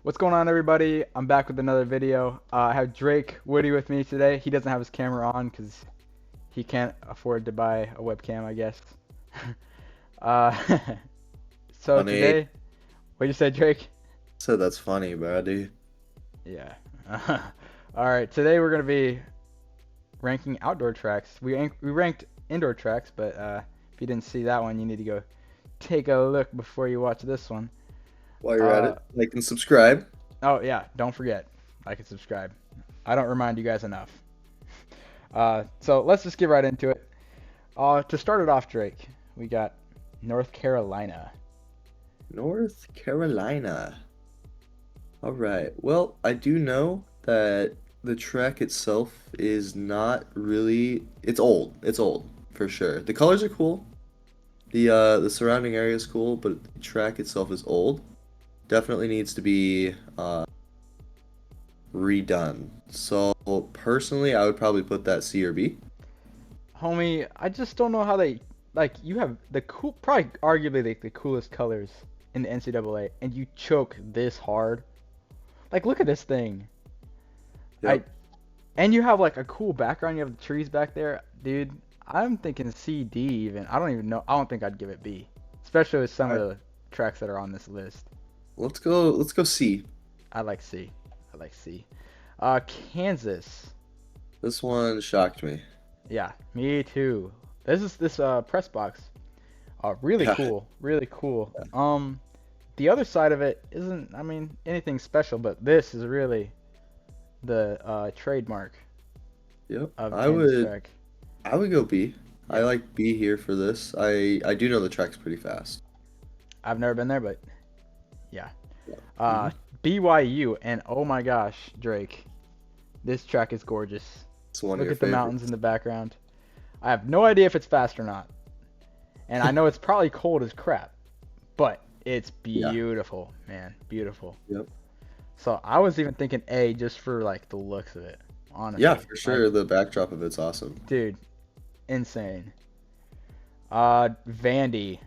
What's going on, everybody? I'm back with another video. I have Drake Woody with me today. He doesn't have his camera on because he can't afford to buy a webcam, I guess. uh, so Funny. today, what you say, Drake? So that's funny, buddy. Yeah. All right. Today we're gonna be ranking outdoor tracks. We ranked indoor tracks, but if you didn't see that one, you need to go take a look before you watch this one. While you're at Uh, it, like and subscribe. oh yeah, don't forget, like and subscribe. I don't remind you guys enough. So let's just get right into it. To start it off, Drake, we got North Carolina. North Carolina. All right. Well, I do know that the track itself is not really. It's old. It's old for sure. The colors are cool. The surrounding area is cool, but the track itself is old. Definitely needs to be redone. So personally, I would probably put that C or B. Homie, I just don't know how they like. You have the cool, probably arguably the coolest colors in the NCAA, and you choke this hard. Like, look at this thing. I Yep. and you have like a cool background. You have the trees back there, dude. I'm thinking C D even. I don't even know. I don't think I'd give it B, especially with some All of right. the tracks that are on this list. Let's go. Let's go C. I like C. I like C. Kansas. This one shocked me. Yeah, me too. This press box. Really Yeah. cool. Really cool. The other side of it isn't, I mean, anything special, but this is really the trademark Yep. of I Kansas would track. I would go B. I Yeah, like B here for this. I do know the track's pretty fast. I've never been there, but yeah. Yeah. Uh, Hmm. BYU, and oh my gosh, Drake, this track is gorgeous. It's one of Look your at the mountains in favorites. the background. I have no idea if it's fast or not, and I know it's probably cold as crap, but it's Yeah. beautiful, man, beautiful. Yep. So I was even thinking A just for like the looks of it, Yeah, honestly. for Like, sure. The backdrop of it's awesome. dude, insane. Vandy.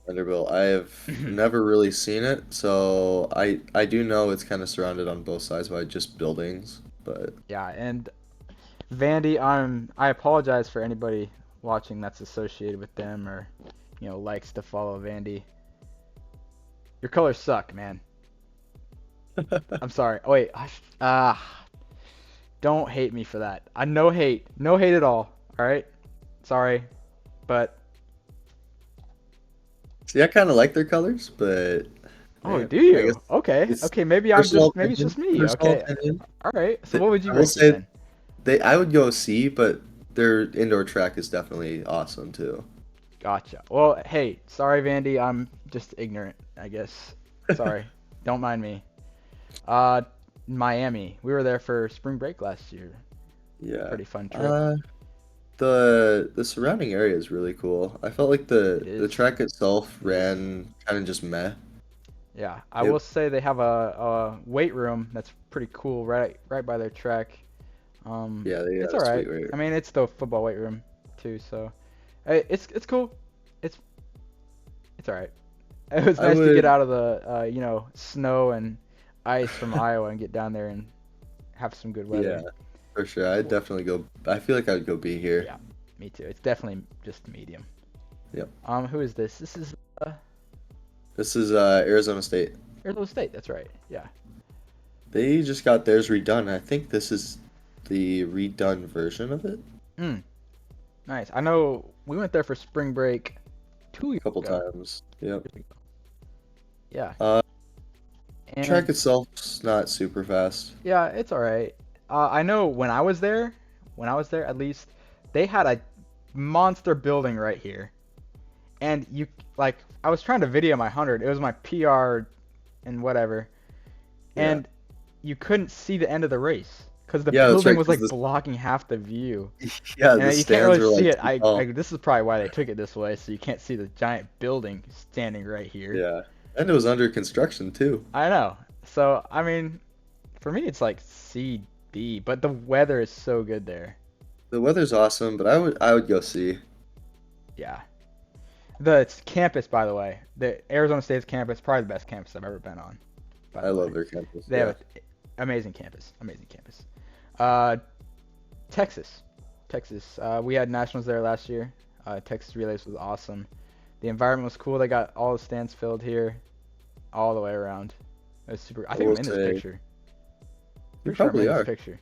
Vanderbilt. I have never really seen it, so I do know it's kind of surrounded on both sides by just buildings. But Yeah, and Vandy, I apologize for anybody watching that's associated with them or likes to follow Vandy. Your colors suck, man. I'm sorry. Oh, wait, don't hate me for that. I no hate, no hate at all. All right, sorry, but see, I kind of like their colors, but oh, man, do I guess you? Okay, it's okay. Maybe it's just me. Personal Okay, opinion. all right. So what would you I will rank it say then? I would go C, but their indoor track is definitely awesome too. Gotcha. Well, hey, sorry, Vandy. I'm just ignorant, I guess. Sorry. Don't mind me. Uh, Miami. We were there for spring break last year. Yeah. Pretty fun trip. Uh, the surrounding area is really cool. I felt like It the is. track itself It is. ran kind of just meh. Yeah, I It, will say they have a weight room that's pretty cool right by their track. yeah, they It's had all a right. sweet rate. I mean, it's the football weight room too, so it's cool. It's it's all right. It was I nice to get would, out of the snow and ice from Iowa and get down there and have some good yeah, weather. for sure. I'd definitely go. I feel like I would go B here. Yeah, me too. It's definitely just medium. Yep. Who is this? This is uh, This is Arizona State. Arizona State. That's right. Yeah. They just got theirs redone. I think this is the redone version of it Mm, nice. I know we went there for spring break 2 years a couple ago. times. Yep. Yeah, Uh, and track itself's not super fast. yeah, it's all right. I know when I was there at least, they had a monster building right here, and you like I was trying to video my 100. It was my PR and whatever, Yeah. and you couldn't see the end of the race because the Yeah, that's building right. was Because like blocking half the view. yeah, the And you can't stands really were see like it. too tall. This is probably why they took it this way, so you can't see the giant building standing right here. Yeah, and it was under construction too. I know. So, I mean, for me, it's like C, D, but the weather is so good there. The weather's awesome, but I would go C. Yeah. The campus, by the way, the Arizona State's campus, probably the best campus I've ever been on. by I the way. love their campus. They have Yeah. an amazing campus. Amazing campus. Uh, Texas. Texas. We had nationals there last year. Texas Relays was awesome. The environment was cool. They got all the stands filled here, all the way around. It was super. I I think will I'm in this say picture. you Pretty sure I'm probably in this are picture,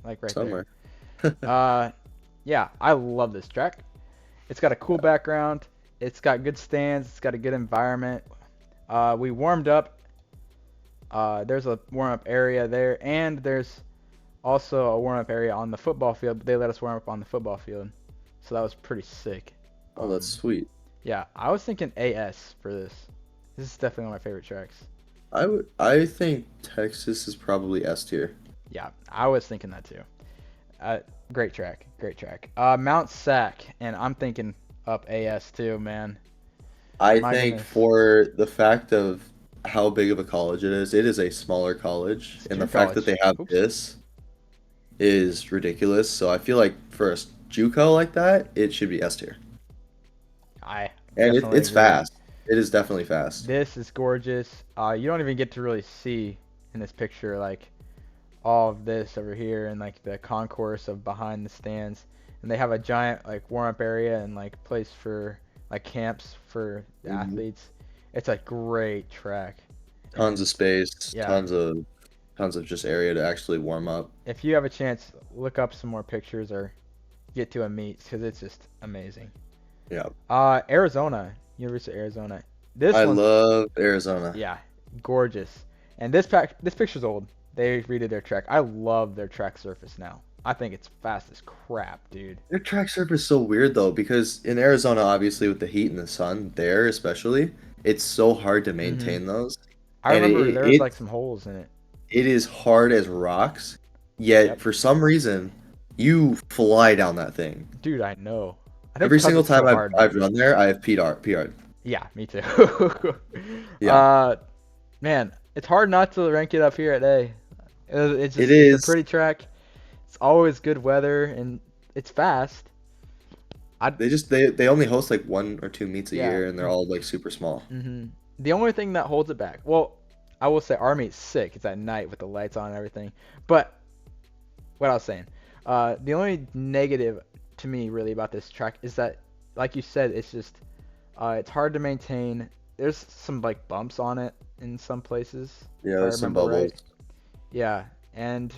like right there. somewhere. Uh, yeah, I love this track. It's got a cool background. It's got good stands. It's got a good environment. We warmed up. There's a warm-up area there, and there's also a warm-up area on the football field. But they let us warm up on the football field, so that was pretty sick. Oh, that's sweet. Yeah, I was thinking AS for this. This is definitely one of my favorite tracks. I think Texas is probably S tier. Yeah, I was thinking that too. Uh, Great track, great track. Mount Sac, and I'm thinking up AS too, man. I My think goodness, for the fact of how big of a college it is a smaller college, it's a and the junior fact that college. they have Oops. this is ridiculous. So I feel like for a JUCO like that, it should be S tier. I And definitely it's agree. fast. It is definitely fast. This is gorgeous. You don't even get to really see in this picture like all of this over here and like the concourse of behind the stands. And they have a giant like warm-up area and like place for like camps for the Mhm. athletes. It's a great track. Tons And of space, yeah, tons of just area to actually warm up. if you have a chance, look up some more pictures or get to a meet because it's just amazing. Yeah. Arizona, University of Arizona. This I one's love Arizona. yeah, gorgeous. And this picture's old. They redid their track. I love their track surface now. I think it's fast as crap, dude. Their track surface is so weird though, because in Arizona, obviously with the heat and the sun there especially, it's so hard to Mhm. maintain those. I And remember there was like some holes in it. it is hard as rocks, yet Yep. for some reason you fly down that thing. Dude, I know. I think Every because single it's so time hard, I've maybe. run there, I have PR'd. Yeah, me too. Yeah. uh, Man, it's hard not to rank it up here at A. It It's a is. pretty track. It's always good weather and it's fast. I They only host like one or two meets a Yeah. year and they're all like super small. The only thing that holds it back, well, I will say Army's sick. It's at night with the lights on and everything. But what I was saying, the only negative to me really about this track is that, like you said, it's hard to maintain. There's some like bumps on it in some places, Yeah, if I there's some remember bubbles. right. Yeah, and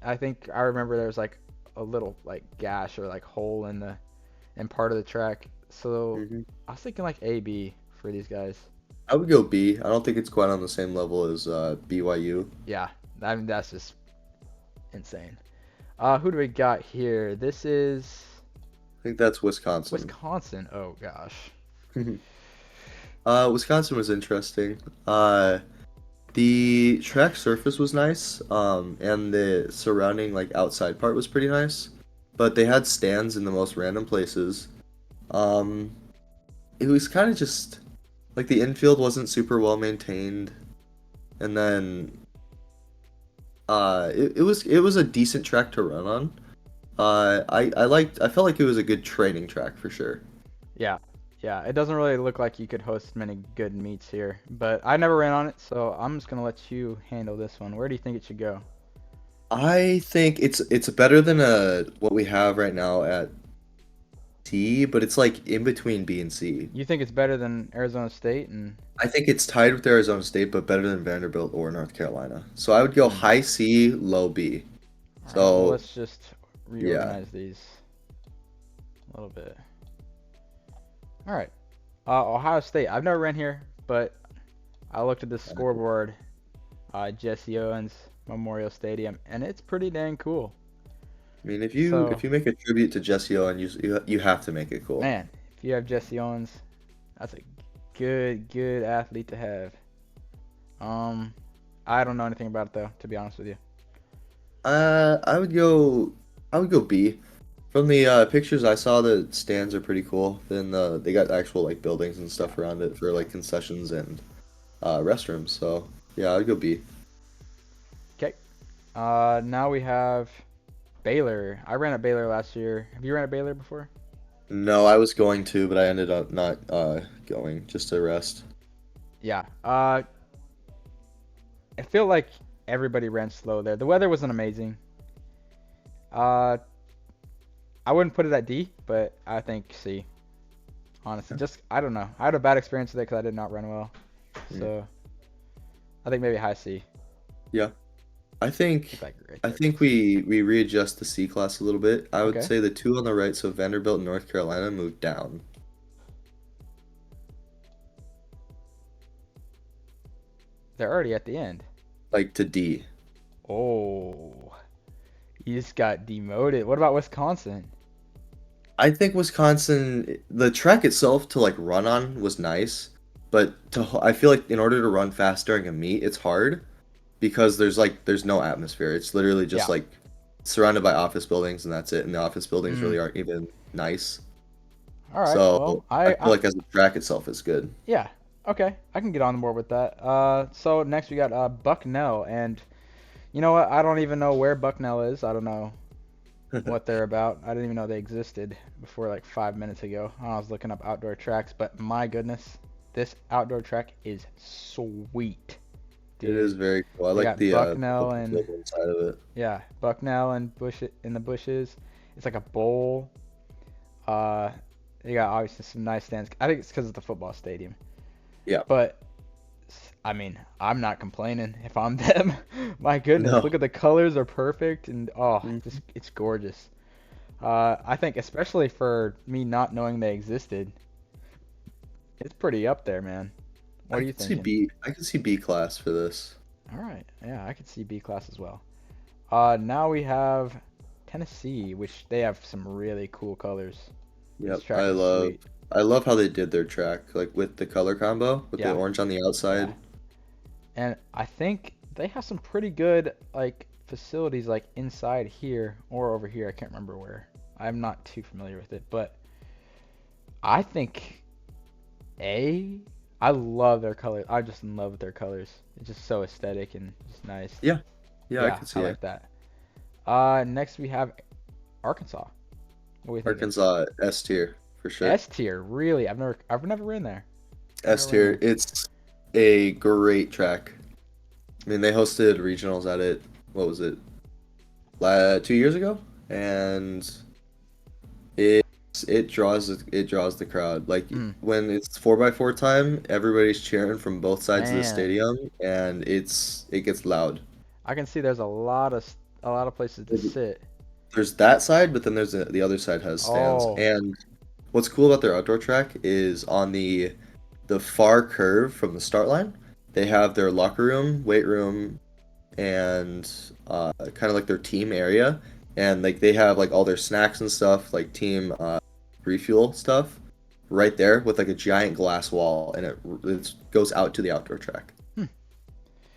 I think I remember there's like a little like gash or like hole in part of the track. So hmm I was thinking like AB for these guys. I would go B. I don't think it's quite on the same level as BYU. Yeah, I mean that's just insane. Who do we got here? This is I think that's Wisconsin. Wisconsin. Oh gosh. Wisconsin was interesting. The track surface was nice, and the surrounding like outside part was pretty nice, but they had stands in the most random places. Um, it was kind of just like the infield wasn't super well maintained, and then it was a decent track to run on. I felt like it was a good training track for sure. Yeah. Yeah, it doesn't really look like you could host many good meets here, but I never ran on it, so I'm just gonna let you handle this one. Where do you think it should go? I think it's better than what we have right now at C, but it's like in between B and C. You think it's better than Arizona State and I think it's tied with Arizona State, but better than Vanderbilt or North Carolina. So I would go hmm. high C, low B. All right, well, So let's just yeah, reorganize these a little bit. All right. Ohio State. I've never ran here, but I looked at the scoreboard, Jesse Owens Memorial Stadium, and it's pretty dang cool. I mean So, if you make a tribute to Jesse Owen, you have to make it cool. man, if you have Jesse Owens, that's a good athlete to have. Um, I don't know anything about it though, to be honest with you. Uh, I would go I would go B. From the pictures I saw, the stands are pretty cool. Then they got actual like buildings and Yeah. stuff around it for like concessions and restrooms. So yeah, I'd go B. Okay. Now we have Baylor. I ran at Baylor last year. Have you ran at Baylor before? No, I was going to, but I ended up not going just to rest. Yeah. I feel like everybody ran slow there. The weather wasn't amazing. Uh, I wouldn't put it at D, but I think C. Honestly, just I don't know. I had a bad experience with it because I did not run well. Mm. So I think maybe high C. Yeah. I It's think like right I there think close. we readjust the C class a little bit. I would Okay, say the two on the right, so Vanderbilt and North Carolina moved down, they're already at the end. like to D. Oh, you just got demoted. What about Wisconsin? I think Wisconsin, the track itself to like run on was nice, but I feel like in order to run fast during a meet, it's hard because there's no atmosphere. It's literally just Yeah. like surrounded by office buildings and that's it. And the office buildings Mm. really aren't even nice. All right. Well, So I I feel like as a track itself is good. yeah. Okay, I can get on board with that. So next we got Bucknell, and you know what? I don't even know where Bucknell is. I don't know what they're about. I didn't even know they existed before like 5 minutes ago. I was looking up outdoor tracks, but my goodness, this outdoor track is sweet, It dude. is very cool. I They like got the Bucknell open and field inside of it. yeah, Bucknell and Bush in the bushes. It's like a bowl. Uh, they got obviously some nice stands. I think it's because it's the football stadium. Yeah. But I mean, I'm not complaining if I'm them. My goodness, look No. at the colors are perfect and oh, just Mhm. it's gorgeous. I think especially for me not knowing they existed, it's pretty up there, man. What are you thinking? I could see B class for this. All right, yeah, I could see B class as well. Now we have Tennessee, which they have some really cool colors. This Yep. track is sweet. I love how they did their track, like with the color combo, with the Yeah, orange on the yeah. outside. And I think they have some pretty good like facilities like inside here or over here. I can't remember where. I'm not too familiar with it, but I think A. I love their colors. I'm just in love with their colors. It's just so aesthetic and just nice. Yeah. Yeah, I Yeah, could I see it. like that. Next we have Arkansas. What are we thinking? Arkansas S tier for sure. S tier, really? I've never been there. S Never been tier. there. It's a great track. I mean, they hosted regionals at it. What was it? 2 years ago, and it it draws the crowd. Like Mm, when it's 4x4 time, everybody's cheering from both sides of the man, stadium, and it gets loud. I can see there's a lot of places to sit. There's that side, but then there's the other side has stands. Oh, And what's cool about their outdoor track is on the far curve from the start line, they have their locker room, weight room, and kind of like their team area, and like they have like all their snacks and stuff, like team refuel stuff, right there with like a giant glass wall, and it goes out to the outdoor track. hmm.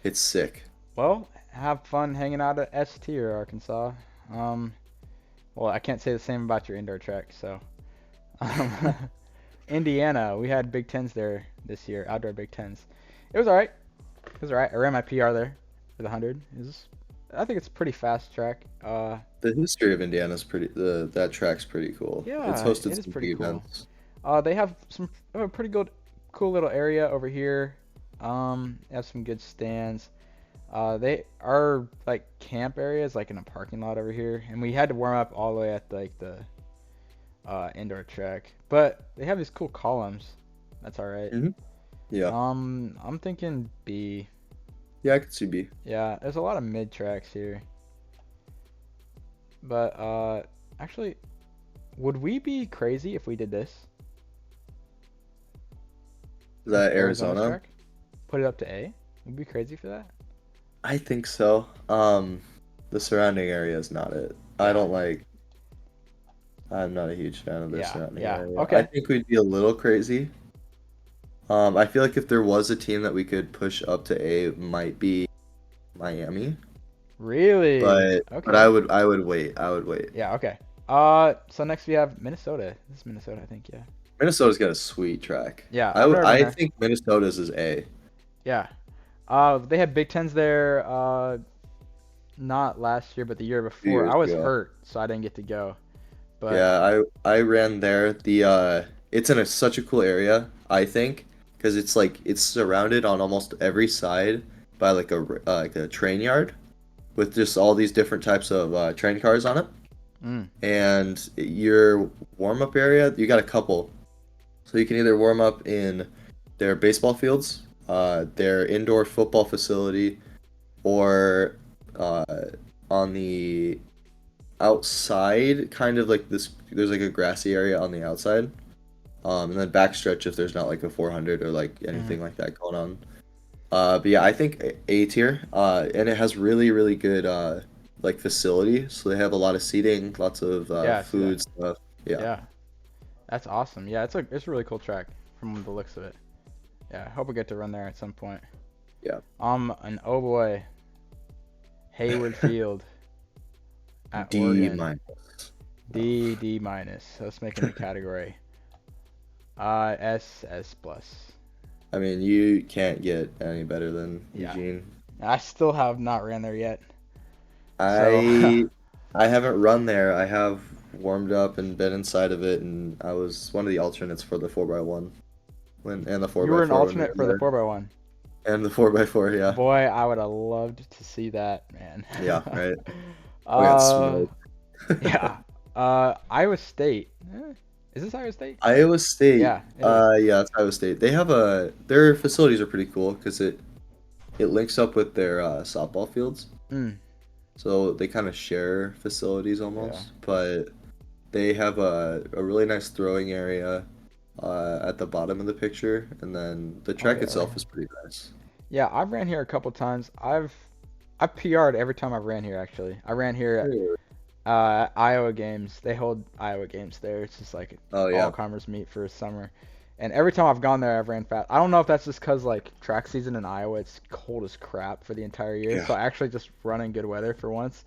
It's sick. Well, have fun hanging out at S tier, Arkansas. Um, well, I can't say the same about your indoor track, so. Um, Indiana, we had Big Tens there this year, outdoor Big Tens. It was alright. It was alright. I ran my PR there for the 100. I think it's a pretty fast track. The history of Indiana's pretty. That track's pretty cool. It's Yeah, hosted it is some pretty big cool. events. They have a pretty good, cool little area over here. They have some good stands. They are like camp areas, like in a parking lot over here, and we had to warm up all the way at like the indoor track. But they have these cool columns. That's all right. Hmm. Yeah, I'm thinking B. yeah, I could see B. Yeah, there's a lot of mid tracks here. But actually, would we be crazy if we did this? Is Like that Arizona's Arizona? track? Put it up to A? Would we be crazy for that? I think so. The surrounding area is not it. I Yeah. don't like. I'm not a huge fan of the Yeah. surrounding Yeah. area. I Okay. think we'd be a little crazy. I feel like if there was a team that we could push up to A, it might be Miami. Really? But Okay. I would wait. I would wait. Yeah, okay. So next we have Minnesota. This is Minnesota, I think, yeah. Minnesota's got a sweet track. Yeah, I've never been I there. think Minnesota's is A. Yeah. They had Big Tens there, not last year, but the year Few before. years I was ago. hurt, so I didn't get to go. But Yeah, I ran there. It's in such a cool area, I think, because it's like it's surrounded on almost every side by like a train yard with just all these different types of train cars on it. Mm. And your warm up area, you got a couple. So you can either warm up in their baseball fields, their indoor football facility, or uh, on the outside, kind of like this. There's like a grassy area on the outside, and then backstretch if there's not like a 400 or like Mm. anything like that going on. But yeah, I think A tier, and it has really really good like facility. So they have a lot of seating, lots of Yeah, I see that. food stuff. Yeah, Yeah, that's awesome. Yeah, it's a really cool track from the looks of it. Yeah, I hope we get to run there at some point. yeah. And oh boy, Hayward Field at D Oregon. minus. No. D minus. Let's make a new category. S plus. I mean, you can't get any better than Yeah. Eugene. I still have not ran there yet. So I I haven't run there. I have warmed up and been inside of it, and I was one of the alternates for the 4x1 when and the four you by were an four when we alternate were for the there, 4x1. and the 4x4. Yeah, Boy, I would have loved to see that, man. yeah, right. We got uh, smoked. yeah. Iowa State. Is this Iowa State? Iowa State. Yeah, it is. Yeah, it's Iowa State. They have a their facilities are pretty cool because it links up with their softball fields, Mm, so they kind of share facilities yeah. almost. But they have a really nice throwing area at the bottom of the picture, and then the Oh track yeah, right itself here. is pretty nice. Yeah, I've ran here a couple times. I PR'd every time I've ran here actually. I ran here Really? at Iowa games. They hold Iowa games there. It's just like Oh all yeah, comers meet for summer. And every time I've gone there, I've ran fast. I don't know if that's just 'cause like track season in Iowa, it's cold as crap for the entire year. yeah, So I actually just run in good weather for once.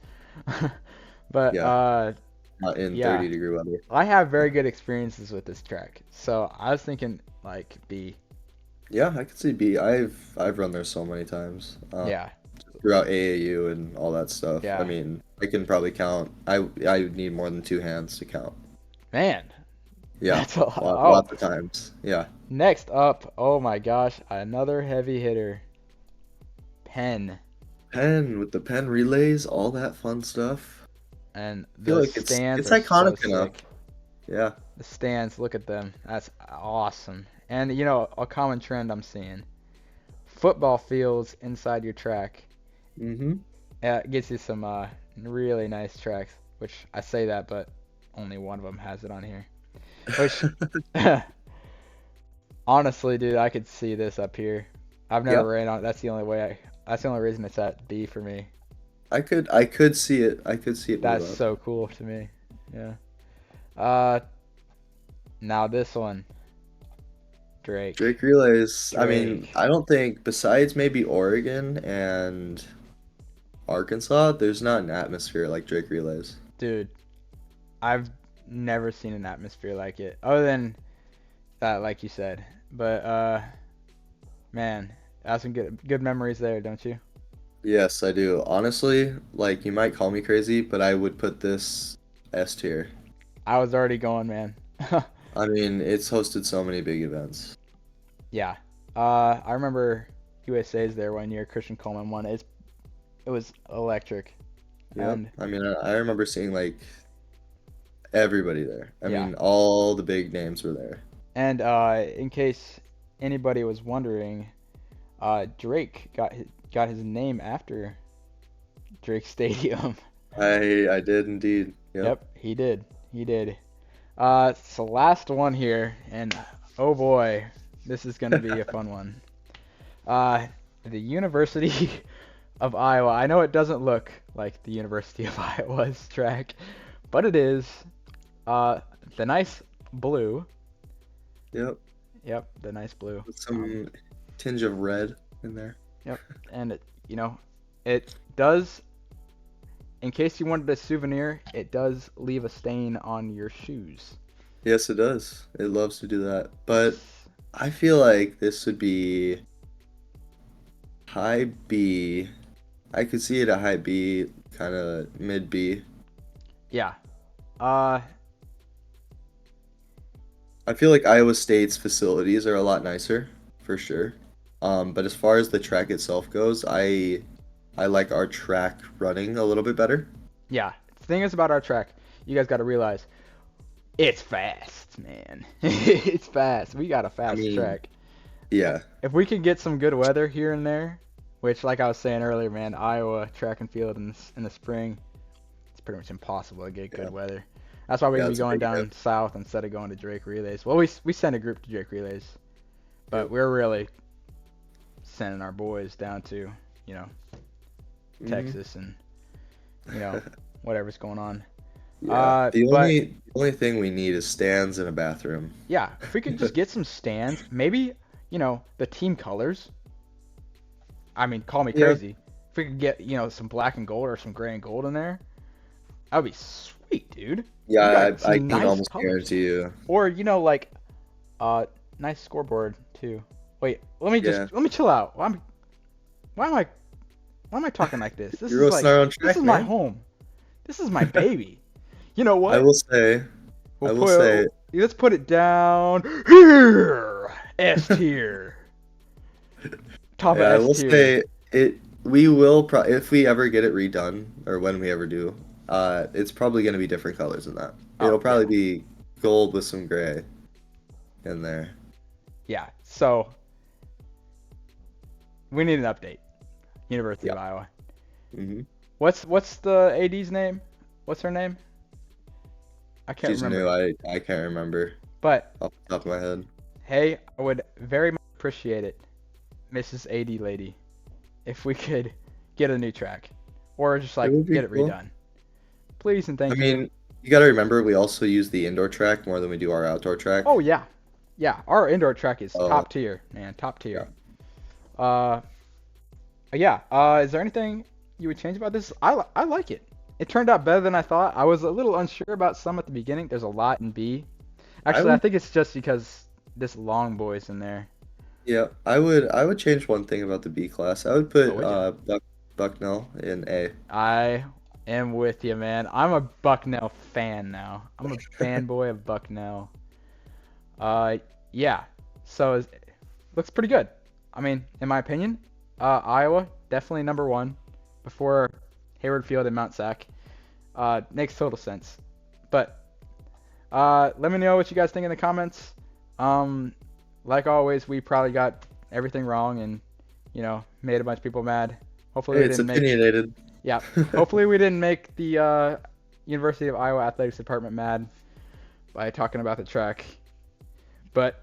But yeah. Not in yeah, 30-degree weather. I have very good experiences with this track. So I was thinking like B. Yeah, I could see B. I've run there so many times. Yeah, Throughout AAU and all that stuff. I yeah. mean, I can probably count. I would need more than two hands to count. Man, Yeah, that's a lot. Oh, lots of times. Yeah, next up, oh my gosh, another heavy hitter. Penn. pen with the pen relays, all that fun stuff. And I feel the like stands it's are so iconic enough. sick. Yeah. The stands, look at them. That's awesome. And you know, a common trend I'm seeing. Football fields inside your track. Mm-hmm. It gets you some really nice tracks, which I say that, but only one of them has it on here. Which, honestly, dude, I could see this up here. I've Yeah, never ran on it. That's the only reason it's at B for me. I could see it. I could see it move That's up. so cool to me. Yeah. Uh, now this one, Drake. Drake relays. I mean, Drake. I don't think besides maybe Oregon and Arkansas, there's not an atmosphere like Drake relays. Dude, I've never seen an atmosphere like it, other than that, like you said. But man, that's some good memories there, don't you? Yes, I do. Honestly, like you might call me crazy, but I would put this S tier. I was already going, man. I mean, it's hosted so many big events. Yeah. I remember USA's there one year. Christian Coleman won. It was electric, Yep. and I mean, I remember seeing like everybody there. I yeah. mean, all the big names were there. And in case anybody was wondering, Drake got his name after Drake Stadium. I did indeed. Yep. Yep, he did. He did. It's the last one here, and oh boy, this is gonna be a fun one. Uh, the University of Iowa. I know it doesn't look like the University of Iowa's track, but it is. Uh, the nice blue. Yep. Yep, the nice blue. With some tinge of red in there. Yep, and it does. In case you wanted a souvenir, it does leave a stain on your shoes. Yes, it does. It loves to do that. But It's I feel like this would be high B. I could see it at high B, kind of mid B. yeah. Uh, I feel like Iowa State's facilities are a lot nicer, for sure. But as far as the track itself goes, I like our track running a little bit better. Yeah. The thing is about our track, you guys got to realize it's fast, man. It's fast. We got a I fast mean, track. yeah, If we could get some good weather here and there, which, like I was saying earlier, man, Iowa track and field in the spring, it's pretty much impossible to get good yeah, weather. That's why we'd yeah. be It's a going big if. down south instead of going to Drake Relays. Well, we sent a group to Drake Relays, but Yep. we're really sending our boys down to, you know, Hmm. Texas and, you know, whatever's going on. Yeah. But The only thing we need is stands and a bathroom. yeah, if we could just get some stands, maybe, the team colors. I mean, call me Yeah. crazy. If we could get, some black and gold or some gray and gold in there, that would be sweet, dude. We Yeah, got I some can nice almost colors. guarantee you. Or, like, nice scoreboard too. Wait, Yeah. let me chill out. Why am I why am I talking like this? You're roasting our own This is track, my man. home. This is my baby. You know I what? will say, I will say, Let's put it down here. S tier. Top of yeah, I S will tier. say it. We will pro if we ever get it redone, or when we ever do, it's probably gonna be different colors than that. Oh, It'll yeah. probably be gold with some gray in there. Yeah. So, we need an update. University Yeah. of Iowa. Hmm. What's the AD's name? What's her name? I can't She's new. remember. I can't remember But off the top of my head. hey, I would very much appreciate it, Mrs. AD lady, if we could get a new track or just It like would be get it cool. redone. Please and I thank you. mean, you got to remember we also use the indoor track more than we do our outdoor track. Oh yeah. Yeah, our indoor track is Oh, top tier, man, top yeah. tier. Uh yeah, is there anything you would change about this? I like it. It turned out better than I thought. I was a little unsure about some at the beginning. There's a lot in B. I Actually, I would, think it's just because this long boy's in there. yeah, I would change one thing about the B class. I would What put would you? Bucknell in A. I am with you, man. I'm a Bucknell fan now. I'm a fanboy of Bucknell. Uh, yeah. So looks pretty good. I mean, in my opinion, Iowa definitely number one before Hayward Field and Mount Sac. Makes total sense. But let me know what you guys think in the comments. Um, like always, we probably got everything wrong and made a bunch of people mad. Hopefully Hey, we it's didn't make opinionated. Yeah, hopefully we didn't make the University of Iowa Athletics Department mad by talking about the track. But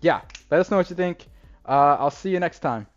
yeah, let us know what you think. I'll see you next time.